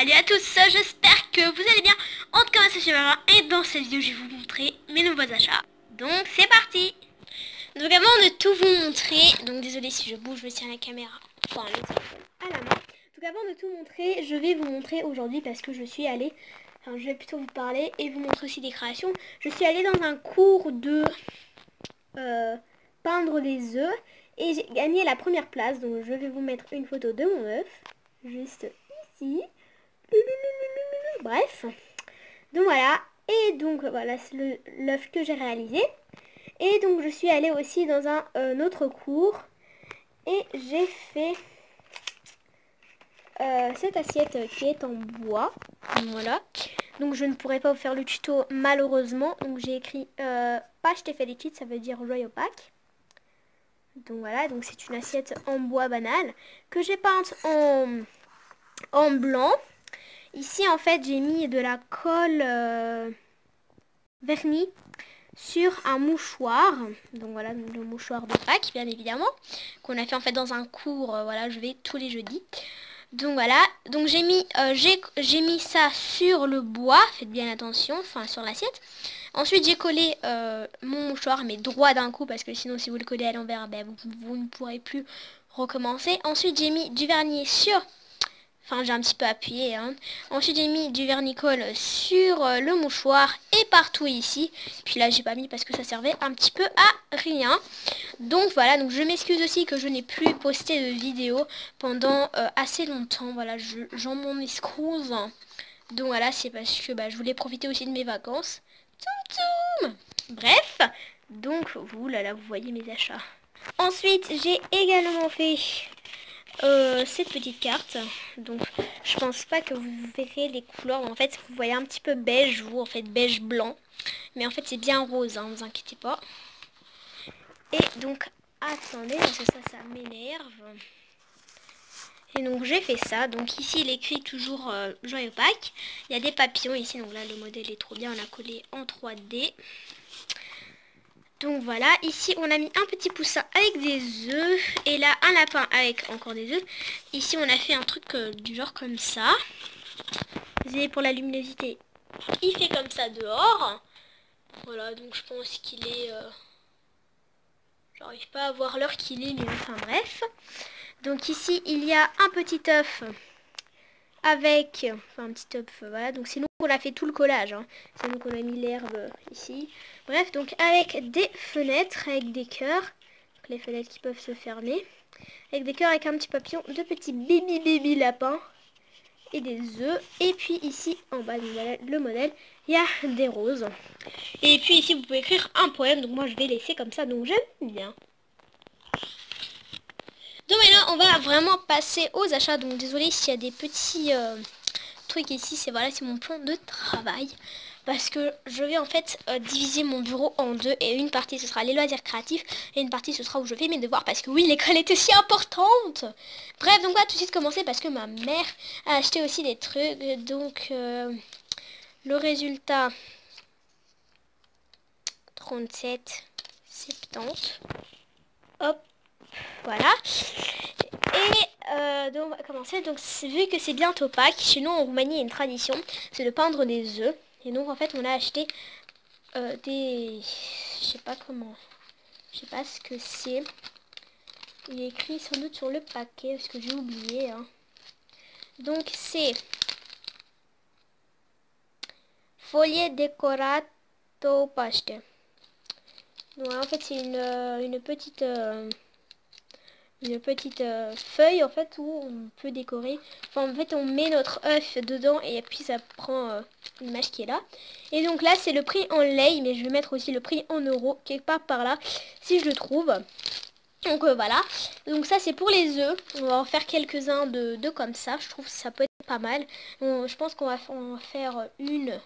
Salut à tous, j'espère que vous allez bien. En tout cas, c'est Chimara et dans cette vidéo, je vais vous montrer mes nouveaux achats. Donc, c'est parti. Donc, avant de tout vous montrer, donc désolé si je bouge, je vais tirer la caméra, enfin le téléphone à la main. Donc, avant de tout montrer, je vais vous montrer aujourd'hui parce que je suis allée, enfin, je vais plutôt vous parler et vous montrer aussi des créations. Je suis allée dans un cours de peindre des œufs et j'ai gagné la première place. Donc, je vais vous mettre une photo de mon œuf, juste ici. Bref, donc voilà, et donc voilà, c'est l'œuf que j'ai réalisé. Et donc je suis allée aussi dans un autre cours et j'ai fait cette assiette qui est en bois. Voilà, donc je ne pourrais pas vous faire le tuto malheureusement, donc j'ai écrit pas je t'ai fait les kits, ça veut dire joyeux Pâques. Donc voilà, donc c'est une assiette en bois banal que j'ai peinte en blanc. Ici, en fait, j'ai mis de la colle vernis sur un mouchoir. Donc voilà, le mouchoir de Pâques, bien évidemment, qu'on a fait en fait dans un cours. Voilà, je vais tous les jeudis. Donc voilà, donc j'ai mis ça sur le bois. Faites bien attention, enfin sur l'assiette. Ensuite, j'ai collé mon mouchoir, mais droit d'un coup, parce que sinon, si vous le collez à l'envers, ben, vous ne pourrez plus recommencer. Ensuite, j'ai mis du vernis sur... Enfin, j'ai un petit peu appuyé. Hein. Ensuite, j'ai mis du vernicole sur le mouchoir et partout ici. Puis là, j'ai pas mis parce que ça servait un petit peu à rien. Donc voilà, donc je m'excuse aussi que je n'ai plus posté de vidéo pendant assez longtemps. Voilà, j'en m'en excuse. Donc voilà, c'est parce que je voulais profiter aussi de mes vacances. Toum toum. Bref, donc, là, vous voyez mes achats. Ensuite, j'ai également fait... cette petite carte, donc je pense pas que vous verrez les couleurs, en fait vous voyez un petit peu beige, ou en fait beige blanc, mais en fait c'est bien rose, hein, vous inquiétez pas. Et donc attendez, parce que ça m'énerve. Et donc j'ai fait ça, donc ici il écrit toujours joyeux Pâques, il y a des papillons ici, donc là le modèle est trop bien, on a collé en 3D. Donc voilà, ici on a mis un petit poussin avec des œufs et là un lapin avec encore des œufs. Ici on a fait un truc du genre comme ça. Vous voyez, pour la luminosité, il fait comme ça dehors. Voilà, donc je pense qu'il est... J'arrive pas à voir l'heure qu'il est, mais enfin bref. Donc ici il y a un petit œuf avec... Enfin un petit œuf, voilà, donc c'est nous qu'on a fait tout le collage. Hein. C'est nous qu'on a mis l'herbe ici. Bref, donc avec des fenêtres, avec des cœurs, les fenêtres qui peuvent se fermer, avec des cœurs avec un petit papillon, de petits baby lapins et des œufs. Et puis ici en bas, donc voilà le modèle, il y a des roses. Et puis ici vous pouvez écrire un poème, donc moi je vais laisser comme ça, donc j'aime bien. Donc maintenant on va vraiment passer aux achats, donc désolé s'il y a des petits trucs ici, c'est voilà, c'est mon plan de travail. Parce que je vais en fait diviser mon bureau en deux. Et une partie ce sera les loisirs créatifs. Et une partie ce sera où je fais mes devoirs. Parce que oui, l'école est aussi importante. Bref, donc on va tout de suite commencer. Parce que ma mère a acheté aussi des trucs. Donc le résultat 37, 70. Hop, voilà. Et donc on va commencer. Donc vu que c'est bientôt Pâques, chez nous en Roumanie il y a une tradition. C'est de peindre des œufs. Et donc en fait on a acheté des... Je sais pas comment... Je sais pas ce que c'est. Il est écrit sans doute sur le paquet parce que j'ai oublié. Hein. Donc c'est... Folie decorato Paște. Donc en fait c'est une petite... feuille en fait où on peut décorer. Enfin en fait on met notre œuf dedans et puis ça prend l'image qui est là. Et donc là c'est le prix en lei, mais je vais mettre aussi le prix en euros quelque part par là si je le trouve. Donc voilà, donc ça c'est pour les œufs. On va en faire quelques-uns de comme ça, je trouve que ça peut être pas mal. Donc, je pense qu'on va en faire une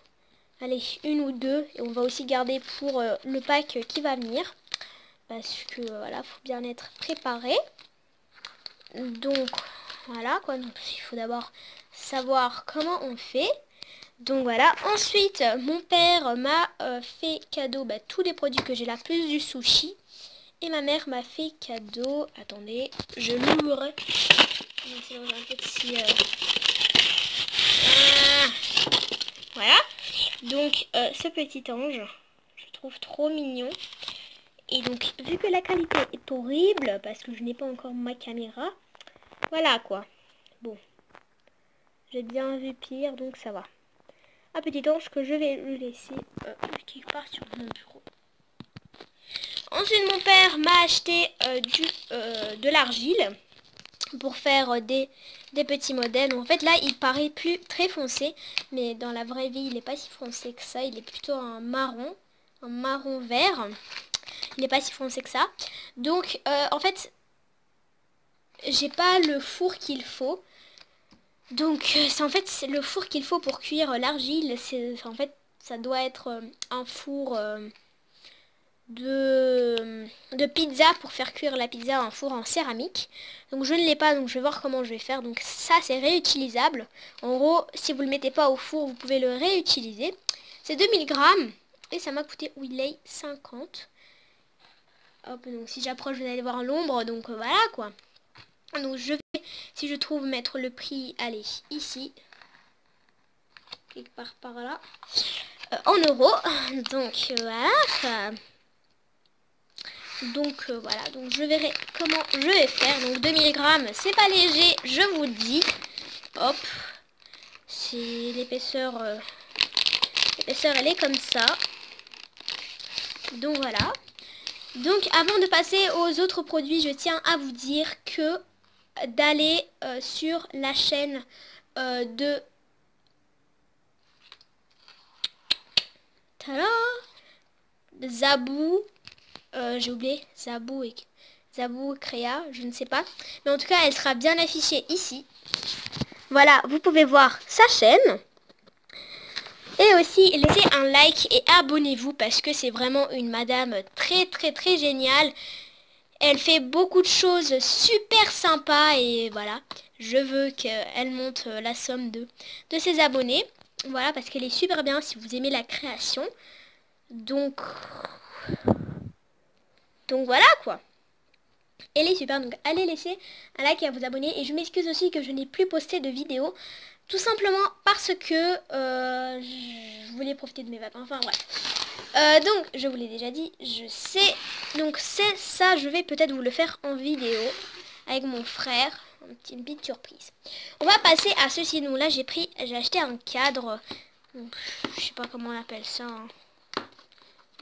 ou deux, et on va aussi garder pour le pack qui va venir. Parce que voilà, faut bien être préparé. Donc voilà quoi, donc il faut d'abord savoir comment on fait. Donc voilà, ensuite mon père m'a fait cadeau tous les produits que j'ai là, plus du sushi. Et ma mère m'a fait cadeau, attendez, je l'ouvre. C'est dans un petit Voilà. Donc ce petit ange, je trouve trop mignon. Et donc vu que la qualité est horrible, parce que je n'ai pas encore ma caméra, voilà quoi. Bon, j'ai bien vu pire, donc ça va. Un petit ange que je vais le laisser quelque part sur mon bureau. Ensuite mon père m'a acheté de l'argile pour faire des petits modèles. En fait là il paraît plus très foncé, mais dans la vraie vie il n'est pas si foncé que ça, il est plutôt un marron vert. Il n'est pas si foncé que ça. Donc en fait j'ai pas le four qu'il faut. Donc c'est en fait le four qu'il faut pour cuire l'argile. En fait ça doit être un four de pizza pour faire cuire la pizza, un four en céramique. Donc je ne l'ai pas, donc je vais voir comment je vais faire. Donc ça c'est réutilisable. En gros si vous ne le mettez pas au four vous pouvez le réutiliser. C'est 2000 grammes et ça m'a coûté Wiley 50. Hop, donc si j'approche vous allez voir l'ombre, donc voilà quoi. Donc je vais, si je trouve, mettre le prix, allez, ici, quelque part par là, en euros. Donc voilà. Donc voilà, donc je verrai comment je vais faire. Donc 2000 grammes, c'est pas léger, je vous dis. Hop, c'est l'épaisseur, elle est comme ça. Donc voilà. Donc avant de passer aux autres produits, je tiens à vous dire que d'aller sur la chaîne de Zabou, j'ai oublié, Zabou Créa, je ne sais pas, mais en tout cas elle sera bien affichée ici. Voilà, vous pouvez voir sa chaîne. Et aussi laissez un like et abonnez-vous parce que c'est vraiment une madame très très très géniale. Elle fait beaucoup de choses super sympas et voilà, je veux qu'elle monte la somme de ses abonnés. Voilà, parce qu'elle est super bien si vous aimez la création. Donc voilà quoi. Elle est super, donc allez laisser un like et à vous abonner. Et je m'excuse aussi que je n'ai plus posté de vidéo. Tout simplement parce que je voulais profiter de mes vacances. Enfin bref. Donc je vous l'ai déjà dit, je sais. Donc c'est ça, je vais peut-être vous le faire en vidéo avec mon frère. Une petite surprise. On va passer à ceci. Donc là j'ai acheté un cadre. Donc, je sais pas comment on appelle ça. Hein.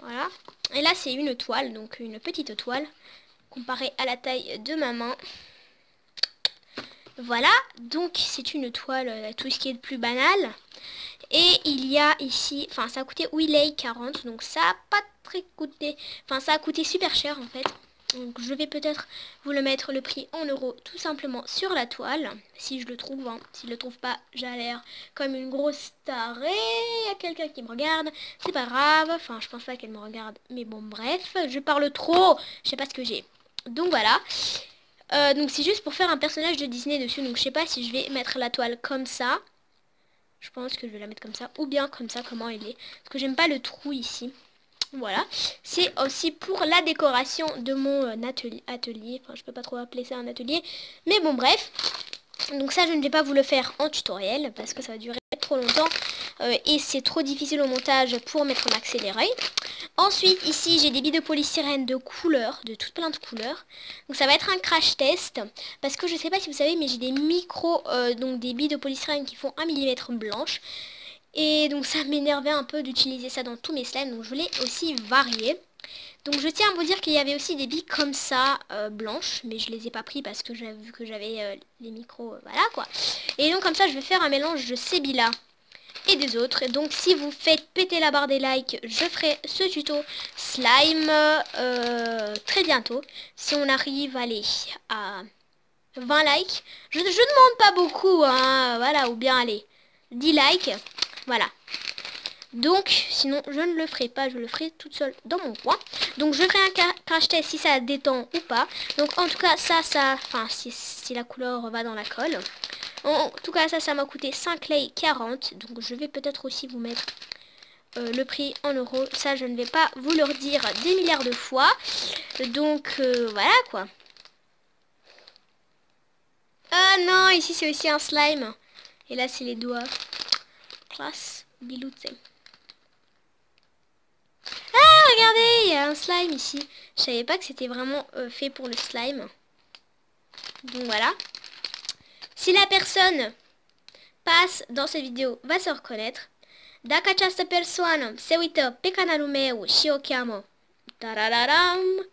Voilà. Et là c'est une toile, donc une petite toile. Comparée à la taille de ma main. Voilà, donc c'est une toile, tout ce qui est de plus banal. Et il y a ici, enfin ça a coûté Wiley 40, donc ça a pas très coûté, enfin ça a coûté super cher en fait. Donc je vais peut-être vous le mettre le prix en euros tout simplement sur la toile, si je le trouve. Hein. Si je le trouve pas, j'ai l'air comme une grosse tarée. Il y a quelqu'un qui me regarde, c'est pas grave, enfin je pense pas qu'elle me regarde, mais bon bref, je parle trop, je sais pas ce que j'ai. Donc voilà. Donc c'est juste pour faire un personnage de Disney dessus. Donc je sais pas si je vais mettre la toile comme ça. Je pense que je vais la mettre comme ça. Ou bien comme ça, comment elle est. Parce que j'aime pas le trou ici. Voilà. C'est aussi pour la décoration de mon atelier. Enfin je peux pas trop appeler ça un atelier. Mais bon bref. Donc ça je ne vais pas vous le faire en tutoriel. Parce que ça va durer trop longtemps. Et c'est trop difficile au montage pour mettre en accéléré. Ensuite, ici, j'ai des billes de polystyrène de couleurs, de toutes plein de couleurs. Donc ça va être un crash test. Parce que je sais pas si vous savez, mais j'ai des micros, donc des billes de polystyrène qui font 1 mm blanche. Et donc ça m'énervait un peu d'utiliser ça dans tous mes slimes. Donc je voulais aussi varier. Donc je tiens à vous dire qu'il y avait aussi des billes comme ça, blanches. Mais je les ai pas pris parce que j'avais vu que j'avais les micros, voilà quoi. Et donc comme ça, je vais faire un mélange de ces billes-là et des autres. Donc si vous faites péter la barre des likes, je ferai ce tuto slime très bientôt. Si on arrive allez, à 20 likes, je ne demande pas beaucoup, hein, voilà, ou bien allez, 10 likes, voilà. Donc sinon je ne le ferai pas, je le ferai toute seule dans mon coin. Donc je ferai un crash test si ça détend ou pas. Donc en tout cas enfin si la couleur va dans la colle. En tout cas ça m'a coûté 5 lei 40. Donc je vais peut-être aussi vous mettre le prix en euros. Ça je ne vais pas vous le redire des milliards de fois. Donc voilà quoi. Ah non, ici c'est aussi un slime. Et là c'est les doigts. traces biloutées. Ah, regardez, il y a un slime ici. Je savais pas que c'était vraiment fait pour le slime. Donc voilà. Si la personne passe dans cette vidéo, va se reconnaître. Dacă această persoană se uită pe canalul meu și o cheamă tarararam,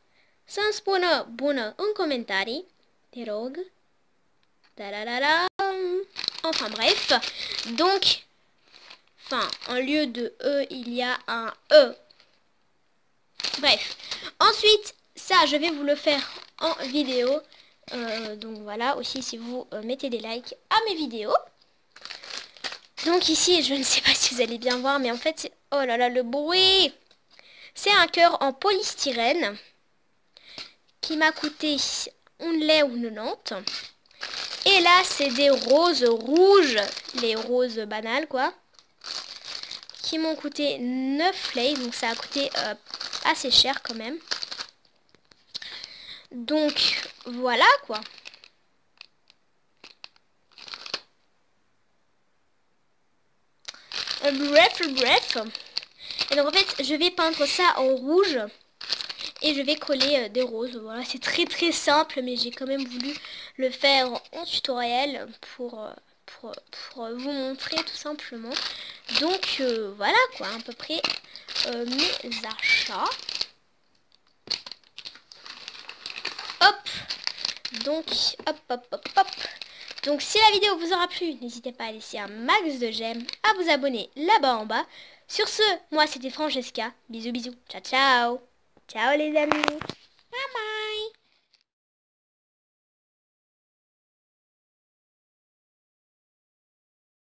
să-mi spună bună în comentarii, te rog. Tarararam. Enfin bref. Donc, enfin, en lieu de E, il y a un E. Bref. Ensuite, ça, je vais vous le faire en vidéo. Donc voilà, aussi si vous mettez des likes à mes vidéos. Donc ici, je ne sais pas si vous allez bien voir, mais en fait, oh là là, le bruit. C'est un cœur en polystyrène qui m'a coûté 1,90 €. Et là, c'est des roses rouges, les roses banales, quoi, qui m'ont coûté 9 lei, donc ça a coûté assez cher quand même. Donc, voilà, quoi. Bref. Et donc, en fait, je vais peindre ça en rouge. Et je vais coller des roses. Voilà, c'est très très simple, mais j'ai quand même voulu le faire en tutoriel pour vous montrer tout simplement. Donc voilà quoi, à peu près mes achats. Hop. Donc hop. Donc si la vidéo vous aura plu, n'hésitez pas à laisser un max de j'aime, à vous abonner là-bas en bas. Sur ce, moi c'était Francesca. Bisous. Ciao. Ciao les amis. Bye bye.